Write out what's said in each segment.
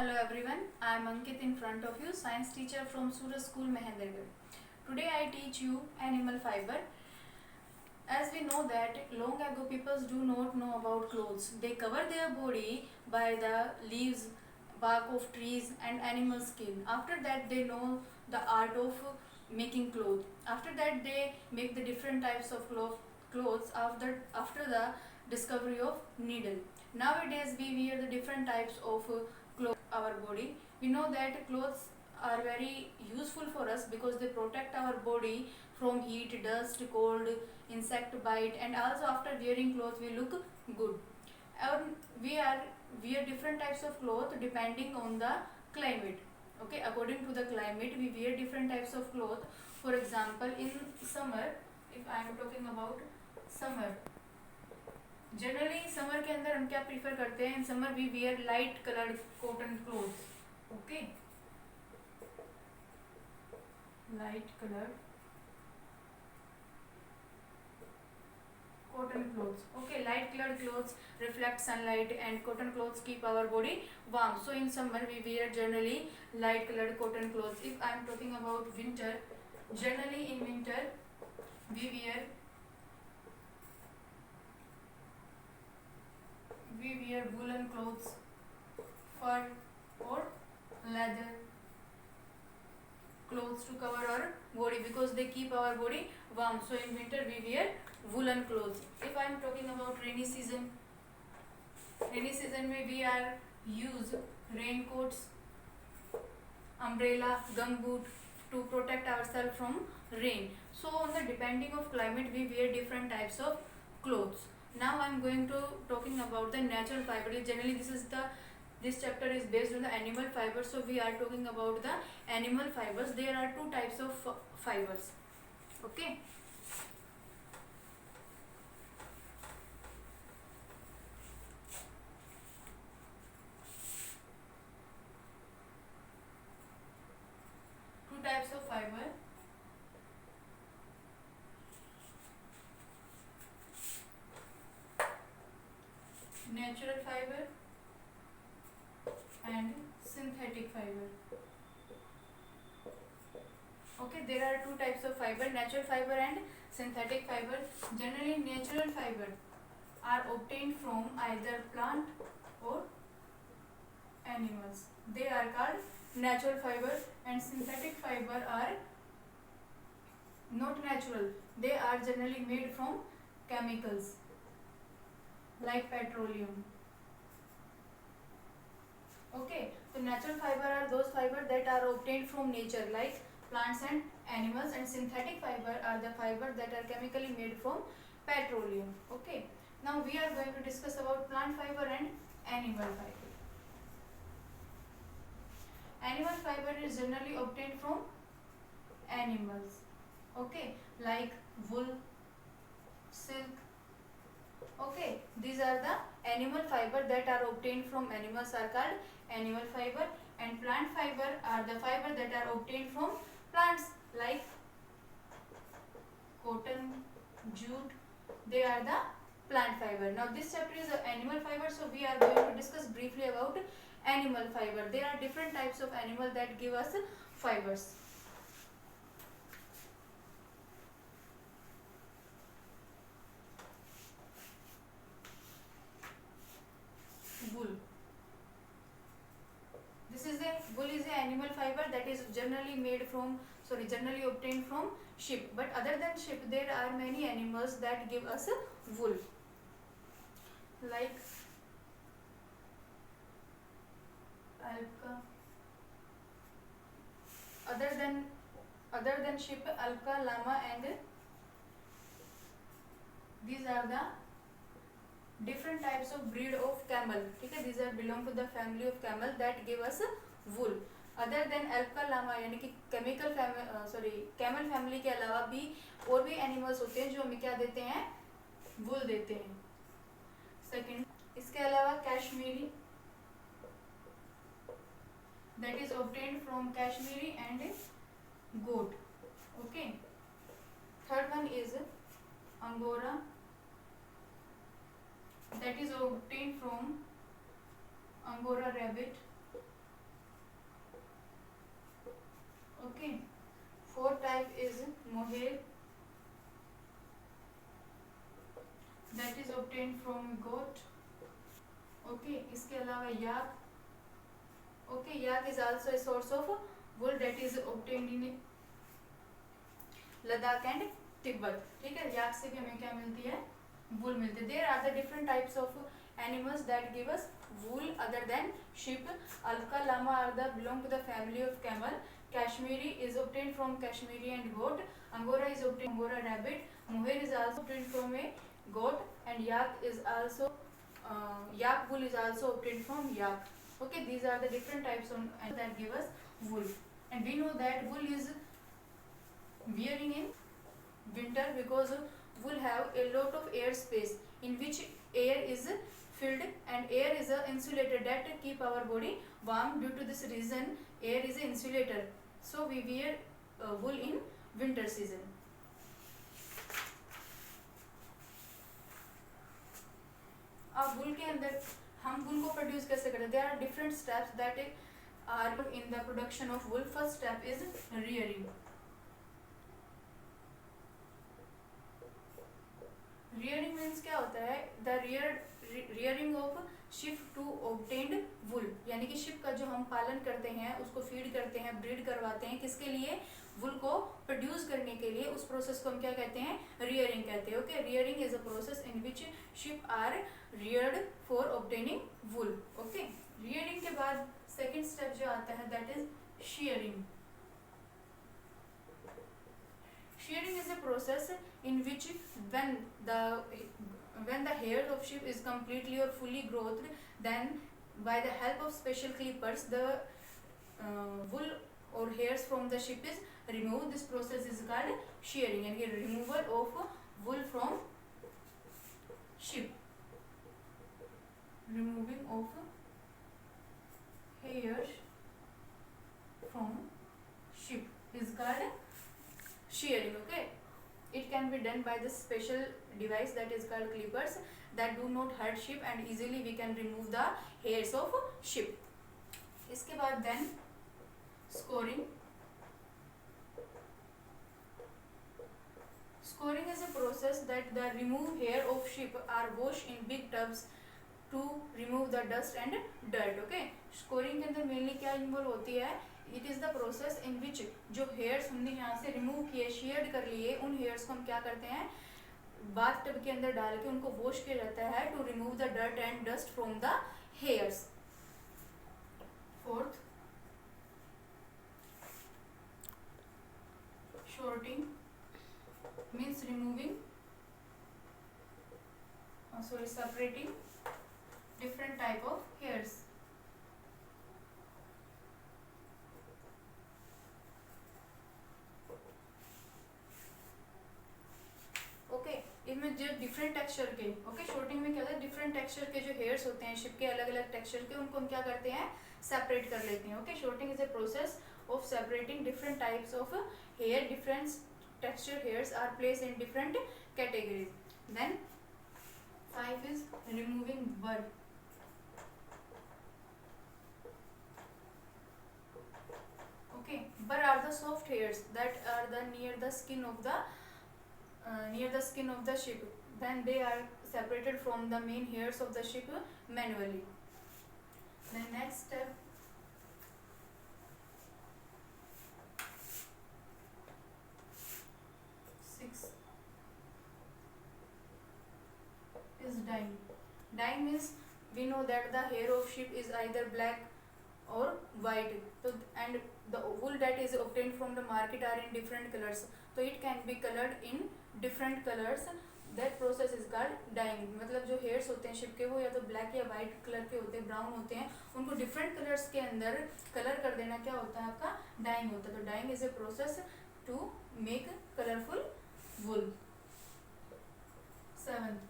Hello everyone, I am Ankit in front of you, science teacher from Suraj School, Mahendragarh. Today I teach you animal fiber. As we know that long ago people do not know about clothes. They cover their body by the leaves, bark of trees and animal skin. After that they know the art of making clothes. After that they make the different types of clothes after the discovery of needle. Nowadays we wear the different types of clothes our body. We know that clothes are very useful for us because they protect our body from heat, dust, cold, insect bite, and also after wearing clothes we look good. And wear different types of clothes depending on the climate. Okay, according to the climate we wear different types of clothes. For example, in summer, if I am talking about summer, generally summer के अंदर हम क्या prefer करते हैं? In summer we wear light coloured cotton clothes. Okay, light coloured cotton clothes. Okay, light colored clothes reflect sunlight and cotton clothes keep our body warm. So in summer we wear generally light colored cotton clothes. If I am talking about winter, generally in winter we wear woolen clothes, fur or leather clothes to cover our body because they keep our body warm. So in winter we wear woolen clothes. If I am talking about rainy season में we are use raincoats, umbrella, gumboot to protect ourselves from rain. So on the depending of climate we wear different types of clothes. Now I am going to talking about the natural fiber. Generally this chapter is based on the animal fibers, so we are talking about the animal fibers. There are two types of fibers. Okay, two types of fiber. Natural fiber and synthetic fiber. Okay, there are two types of fiber, natural fiber and synthetic fiber. Generally natural fiber are obtained from either plant or animals. They are called natural fiber, and synthetic fiber are not natural. They are generally made from chemicals like petroleum. Okay, so natural fiber are those fiber that are obtained from nature like plants and animals, and synthetic fiber are the fiber that are chemically made from petroleum. Okay, now we are going to discuss about plant fiber and animal fiber. Animal fiber is generally obtained from animals. Okay, like wool, silk. Okay, these are the animal fiber that are obtained from animals are called animal fiber, and plant fiber are the fiber that are obtained from plants like cotton, jute. They are the plant fiber. Now this chapter is animal fiber, so we are going to discuss briefly about animal fiber. There are different types of animal that give us fibers. Wool. Wool is a animal fiber that is generally obtained from sheep. But other than sheep, there are many animals that give us wool. Like alpaca. Other than sheep, alpaca, llama, and these are the different types of breed of camel. Okay, these are belong to the family of camel that give us wool. Other than alpaca llama यानी कि camel family के अलावा भी और भी animals होते हैं जो हमें क्या देते हैं? वूल देते हैं. सेकंड, इसके अलावा Kashmiri, that is obtained from Kashmiri and goat. Okay, third one is Angora, that is obtained from Angora rabbit. type is mohair, that is obtained from goat. Okay, इसके अलावा yak. Okay, yak is also a source of wool that is obtained in Ladakh and Tibet. ठीक है, याक से भी हमें क्या मिलती है, वूल मिलती है. There are the different types of animals that give us wool other than sheep. Alpaca llama are the belong to the family of camel. Kashmiri is obtained from Kashmiri and goat. Angora is obtained from Angora rabbit. Mohair is also obtained from a goat, and yak is also yak wool is also obtained from yak. Okay, these are the different types of animals that give us wool, and we know that wool is wearing in winter because wool have a lot of air space in which air is filled, and air is a insulator that keep our body warm. Due to this reason, air is a insulator, so we wear wool in winter season. अब wool के अंदर हम wool को produce कैसे करते हैं? There are different steps that are in the production of wool. First step is rearing. Rearing means क्या होता है? The rearing of sheep to obtained wool, यानी कि शिप का जो हम पालन करते हैं, उसको फीड करते हैं, ब्रीड करवाते हैं, किसके लिए? वुल को प्रोड्यूस करने के लिए. उस प्रोसेस को हम क्या कहते हैं? रियरिंग कहते हैं. Okay, rearing is a process in which sheep are reared for obtaining wool. Okay, rearing के बाद सेकेंड स्टेप जो आता है that is shearing. Shearing is a process in which when the hair of sheep is completely or fully growth, then by the help of special clippers the wool or hairs from the sheep is removed. This process is called shearing, and removal of wool from sheep. Removing of hairs from sheep is called shearing. Okay, it can be done by this special device that is called clippers that do not hurt sheep, and easily we can remove the hairs of sheep. इसके बाद then scoring. Scoring is a process that the removed hair of sheep are washed in big tubs to remove the dust and dirt. Okay, scoring के अंदर mainly क्या involve होती है? It is the process in which जो hairs हमने यहाँ से remove किए, शेयर्ड कर लिए, उन हेयर्स को हम क्या करते हैं? बाथ टब के अंदर डाल के उनको वॉश किया जाता है to remove the dirt and dust from the hairs. Fourth, sorting means removing separating different type of hairs. इसमें जो डिफरेंट टेक्सचर के, ओके, शॉर्टिंग में क्या होता है? डिफरेंट टेक्सचर के जो हेयर्स होते हैं शिप के, अलग अलग टेक्सचर के, उनको हम क्या करते हैं? सेपरेट कर लेते हैं. Okay, sorting is a process of separating different types of hair. Different texture hairs are placed in different categories. Then 5 is removing burr. Okay, burr are the soft hairs that are near the skin of the sheep. Then they are separated from the main hairs of the sheep manually. The next step is dyeing. Dyeing means we know that the hair of sheep is either black or white. So, and the wool that is obtained from the market are in different colors. So it can be colored in different colors. That process is called dyeing. मतलब जो hairs होते हैं ship के वो या तो black या white colour के होते हैं, brown होते हैं, उनको different colors के अंदर कलर कर देना क्या होता है? आपका dyeing होता है. तो dyeing is a process to make colorful wool. 7,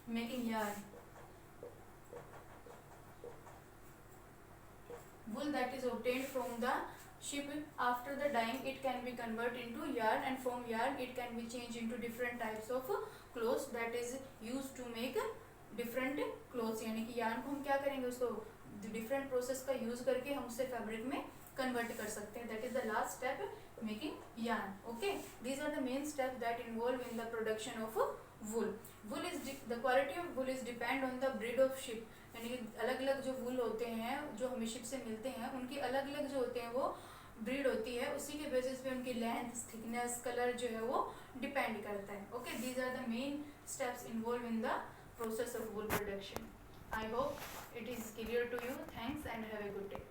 making yarn. Wool that is obtained from the sheep after the dyeing, it can be converted into yarn, and from yarn it can be changed into different types of clothes that is used to make different clothes. यानी कि yarn को हम क्या करेंगे? उसको different process का use करके हम उससे fabric में कन्वर्ट कर सकते हैं. That is the last step making yarn. Okay, these are the main steps that involve in the production of wool. Wool is the quality of wool is depend on the breed of sheep. यानी अलग अलग जो वूल होते हैं जो हमें ship से मिलते हैं उनकी अलग अलग जो होते हैं वो ब्रीड होती है, उसी के बेसिस पे उनकी लेंथ, थिकनेस, कलर जो है वो डिपेंड करता है. Okay, these are the main steps involve in the process of wool production. I hope it is clear to you. Thanks and have a good day.